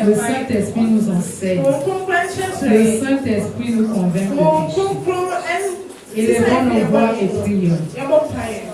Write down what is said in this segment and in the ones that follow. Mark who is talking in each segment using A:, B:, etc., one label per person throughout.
A: Le Saint-Esprit nous enseigne. Le Saint-Esprit nous convainc de péché. Élevons nos voix et prions.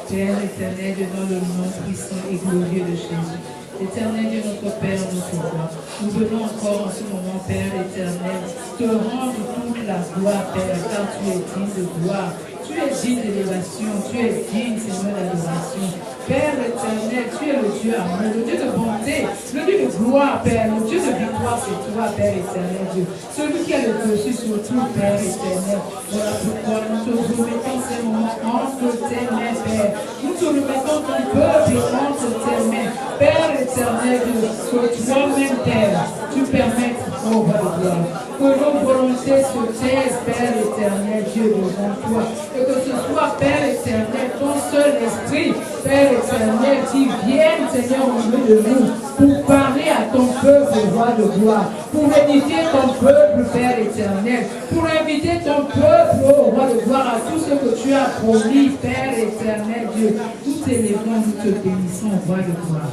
A: Père éternel, dans le nom puissant et glorieux de Jésus. Éternel Dieu, notre Père, notre roi, nous venons encore en ce moment, Père éternel, te rendre toute la gloire, Père, car tu es digne de gloire. Tu es digne d'élévation, tu es digne, Seigneur, d'adoration. Père éternel, tu es le Dieu amour, le Dieu de bonté, le Dieu de gloire, Père, le Dieu de victoire, c'est toi, Père éternel Dieu. Celui qui a le dessus sur tout, Père éternel. Voilà pourquoi nous te remettons ces moments entre tes mains, Père. Nous te remettons ton peuple entre tes mains. Père éternel Dieu, que toi-même, Père, tu permettes, oh roi de gloire, que nos volontés se taisent, Père éternel Dieu, devant toi. Et que ce soit, Père éternel, ton seul esprit, Père éternel, qui vienne, Seigneur, au milieu de nous, pour parler à ton peuple, roi de gloire, pour édifier ton peuple, Père éternel, pour inviter ton peuple, oh roi de gloire, à tout ce que tu as promis, Père éternel Dieu. Nous t'élevons, nous te bénissons, roi de gloire.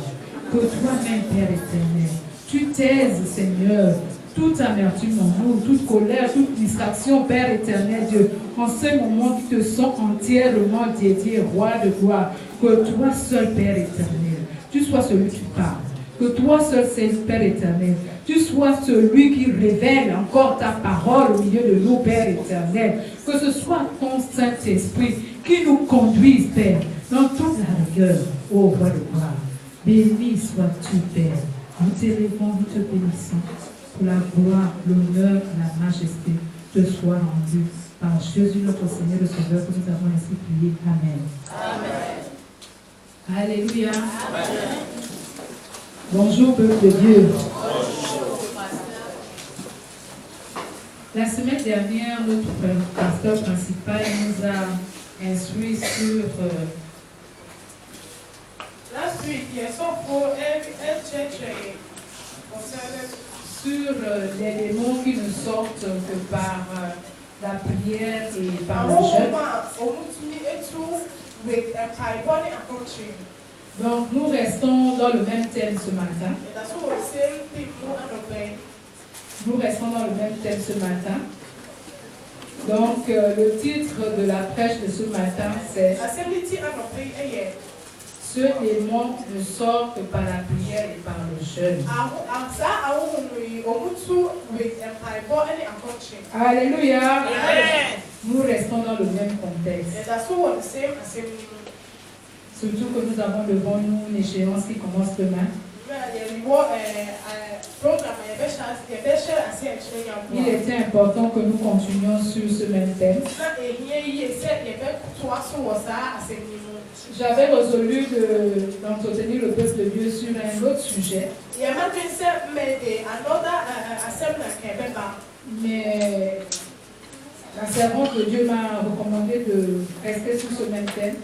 A: Que toi-même, Père éternel, tu taises, Seigneur, toute amertume en nous, toute colère, toute distraction, Père éternel Dieu, en ce moment qui te sont entièrement dédiés, roi de gloire, que toi seul, Père éternel, tu sois celui qui parle, que toi seul, Père éternel, tu sois celui qui révèle encore ta parole au milieu de nous, Père éternel, que ce soit ton Saint-Esprit qui nous conduise, Père, dans toute la rigueur, ô roi de gloire. Béni sois-tu, Père. Nous t'élevons, nous te bénissons. Pour la gloire, l'honneur, la majesté te soit rendue par Jésus notre Seigneur, le Sauveur, que nous avons ainsi prié. Amen. Amen. Alléluia. Amen. Bonjour, peuple de Dieu. La semaine dernière, notre pasteur principal nous a instruit sur les démons qui ne sortent que par la prière et par le jeûne. Donc nous restons dans le même thème ce matin. Nous restons dans le même thème ce matin. Donc le titre de la prêche de ce matin c'est ce démon ne sort que par la prière et par le jeûne. Alléluia. Amen. Nous restons dans le même contexte. Surtout que nous avons devant nous une échéance qui commence demain. Il était important que nous continuions sur ce même thème. J'avais résolu d'entretenir le peuple de Dieu sur un autre sujet. Mais la servante de Dieu m'a recommandé de rester sur ce même thème.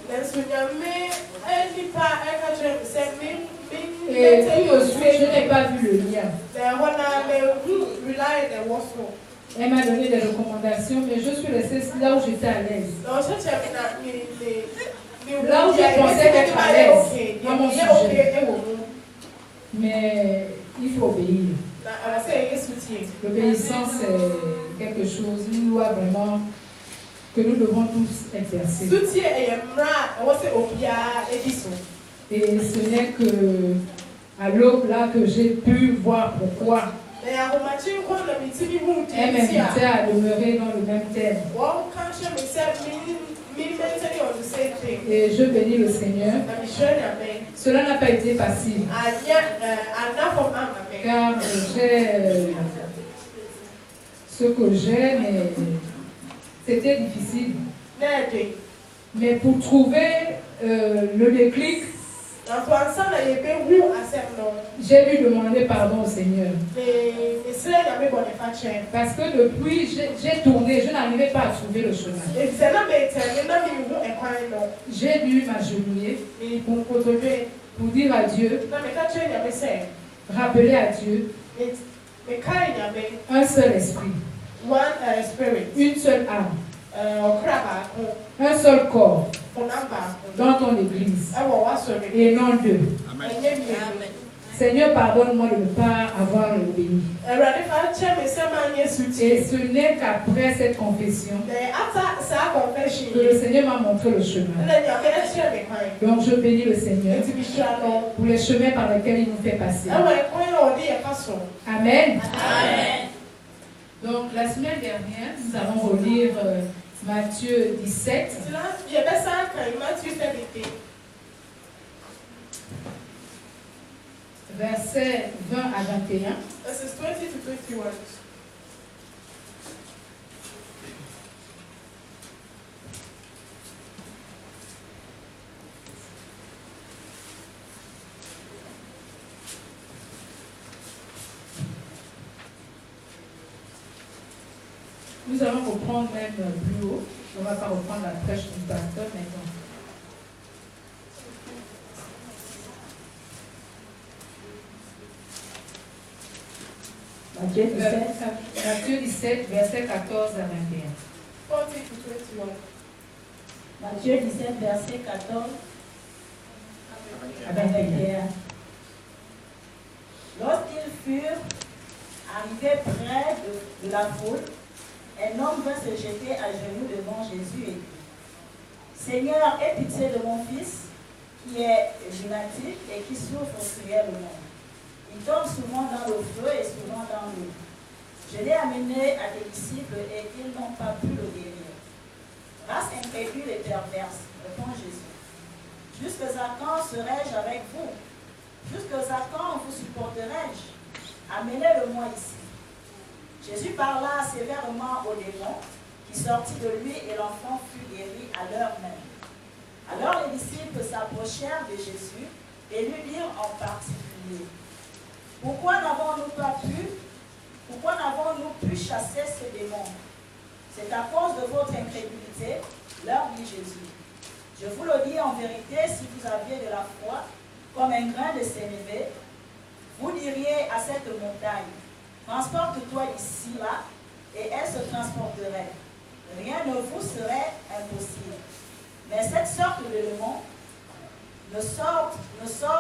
A: Et puis aussi, je n'ai pas vu le lien. Elle m'a donné des recommandations, mais je suis restée là où j'étais à l'aise. Là où je pensais être à l'aise dans mon sujet. Mais il faut obéir. L'obéissance, c'est quelque chose, une loi vraiment que nous devons tous exercer. Et ce n'est que à l'aube là que j'ai pu voir pourquoi elle m'invitait à demeurer dans le même thème. Et je bénis le Seigneur. Cela n'a pas été facile. Car j'ai ce que j'ai, mais c'était difficile. Mais pour trouver le déclic, j'ai dû demander pardon au Seigneur. Parce que depuis, j'ai tourné, je n'arrivais pas à trouver le chemin. J'ai dû m'agenouiller pour dire à Dieu, rappeler à Dieu, un seul esprit, une seule âme, un seul corps dans ton église et non deux. Seigneur, pardonne-moi de ne pas avoir obéi. Et ce n'est qu'après cette confession que le Seigneur m'a montré le chemin. Donc je bénis le Seigneur pour les chemins par lesquels il nous fait passer. Amen. Donc la semaine dernière, nous allons relire Matthieu 17. Versets 20 à 21.
B: Verses 20 to 21.
A: Nous allons reprendre même plus haut. On ne va pas reprendre la prêche du pasteur maintenant. Matthieu 17, verset 14 à 21.
C: Matthieu 17, verset 14 à 21. Lorsqu'ils furent arrivés près de la foule, un homme vint se jeter à genoux devant Jésus et dit: Seigneur, aie pitié de mon fils, qui est lunatique et qui souffre cruellement. Il tombe souvent dans le feu et souvent dans l'eau. Je l'ai amené à tes disciples et ils n'ont pas pu le guérir. Race incrédule et perverse, répond Jésus. Jusqu'à quand serai-je avec vous? Jusqu'à quand vous supporterai-je? Amenez-le-moi ici. Jésus parla sévèrement au démon qui sortit de lui et l'enfant fut guéri à l'heure même. Alors les disciples s'approchèrent de Jésus et lui dirent en particulier: Pourquoi n'avons-nous pu chasser ce démon? C'est à cause de votre incrédulité, leur dit Jésus. Je vous le dis en vérité, si vous aviez de la foi, comme un grain de sénévé, vous diriez à cette montagne: transporte-toi d'ici là, et elle se transporterait. Rien ne vous serait impossible. Mais cette sorte de démons ne sort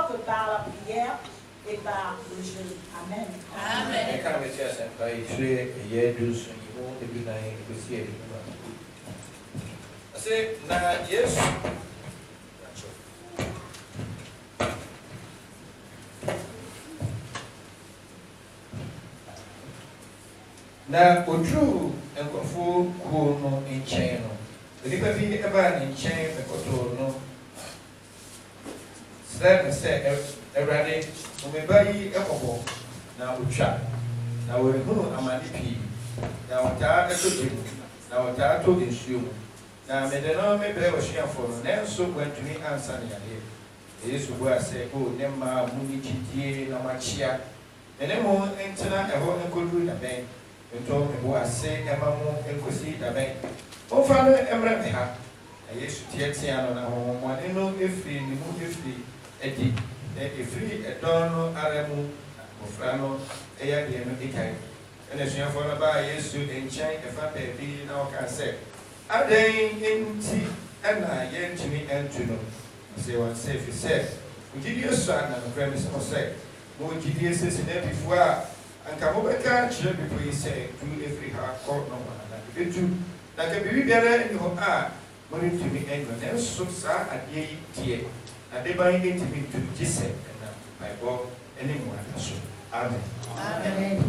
C: que par la prière et par le jeûne. Amen. Amen.
D: Na oju enkwafo ko no nchen no nipa bi eba nchen mekoto no se erade o me bayi ekobo na otwa na we hunu amani pi na wata etojimu na wata to nsuo mu na me de no me be o hyiafo no nenso kwantumi ansa ne yade Yesu bo ase o ne ma mu ni kidie na machia ene mo entina eho enkodu na ben então eu vou assim é mamu encosi também o falo emre me ha Yesu tietia no na ho mo eno efri ni mu efri edi efri edono aremu o frano eya de no ikai ene sua fo na ba Yesu enchan efa bebi na o ka se aden enti ana ye ntimi entu no se wan se fi se ugidi Yesu ana no kremi se mo se mo ugidi se na bifua anka mo beka chire bipo yi se tu every ha ko no na etu na ke bibi biara ni ho a mo ni tumi enyo na so sa ade yi tie na de ban yi tumi tu gise na Bible eni mo ataso. Amen.
A: Amen.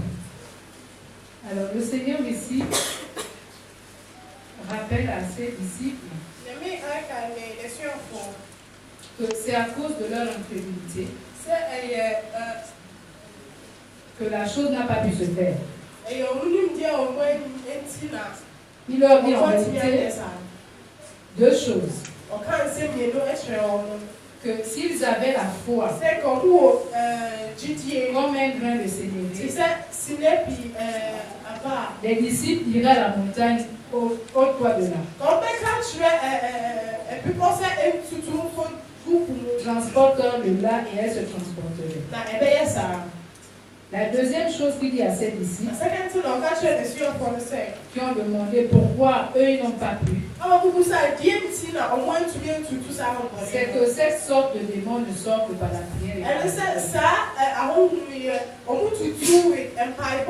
A: Alors le Seigneur ici rappelle à ses disciples que c'est à cause de leur incrédulité que la chose n'a pas pu se faire. Il leur dit en réalité deux choses. Que s'ils avaient la foi comme un grain de sénévé, les disciples iraient à la montagne au toit de là. Transportent le là et elle se transporterait. La deuxième chose qu'il dit à ces disciples,
B: The second thing I'll catch you is your for the sake.
A: qui ont demandé pourquoi eux ils n'ont pas pu, c'est que cette sorte de démon ne sort que par la prière. Et
B: And it says, sir, I want to do it, and by